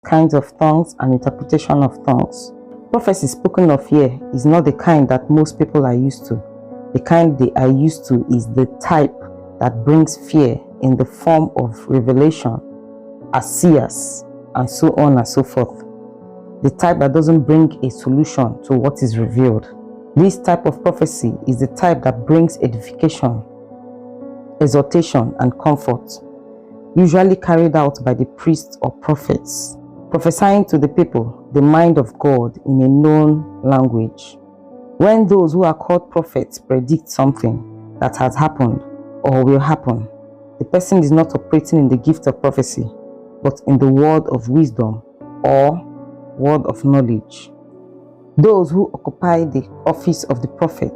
kinds of tongues and interpretation of tongues. Prophecy spoken of here is not the kind that most people are used to. The kind they are used to is the type that brings fear in the form of revelation, as seers, and so on and so forth. The type that doesn't bring a solution to what is revealed. This type of prophecy is the type that brings edification, exhortation, and comfort, usually carried out by the priests or prophets, prophesying to the people the mind of God in a known language. When those who are called prophets predict something that has happened or will happen, the person is not operating in the gift of prophecy, but in the word of wisdom or word of knowledge. Those who occupy the office of the prophet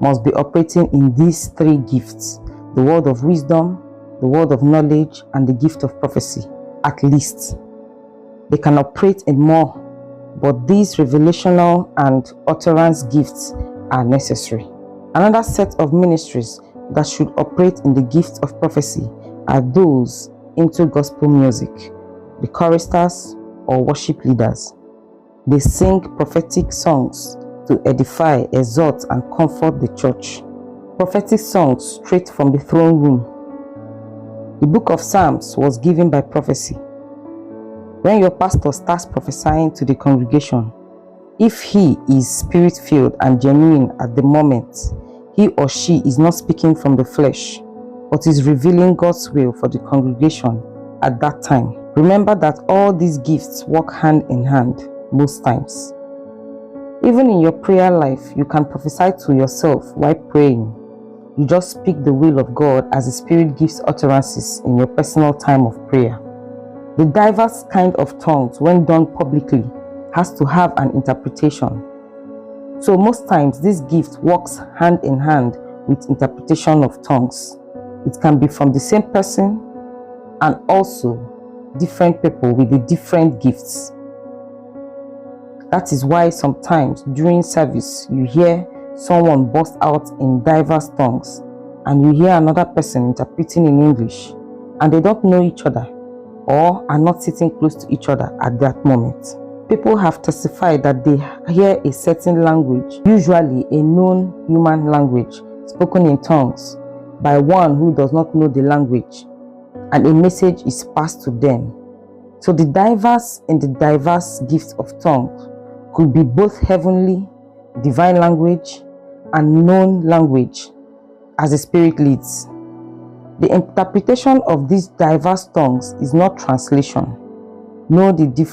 must be operating in these three gifts: the word of wisdom, the word of knowledge, and the gift of prophecy, at least. They can operate in more, but these revelational and utterance gifts are necessary. Another set of ministries that should operate in the gift of prophecy are those into gospel music, the choristers or worship leaders. They sing prophetic songs to edify, exhort, and comfort the church. Prophetic songs straight from the throne room. The book of Psalms was given by prophecy. When your pastor starts prophesying to the congregation, if he is spirit-filled and genuine at the moment, he or she is not speaking from the flesh, but is revealing God's will for the congregation at that time. Remember that all these gifts work hand in hand most times. Even in your prayer life, you can prophesy to yourself while praying. You just speak the will of God as the Spirit gives utterances in your personal time of prayer. The diverse kind of tongues, when done publicly, has to have an interpretation. So most times this gift works hand in hand with interpretation of tongues. It can be from the same person and also different people with the different gifts. That is why sometimes during service you hear someone burst out in diverse tongues and you hear another person interpreting in English, and they don't know each other or are not sitting close to each other at that moment. People have testified that they hear a certain language, usually a known human language, spoken in tongues by one who does not know the language, and a message is passed to them. So the diverse in the diverse gifts of tongues could be both heavenly, divine language, and known language as the Spirit leads. The interpretation of these diverse tongues is not translation. Know the difference.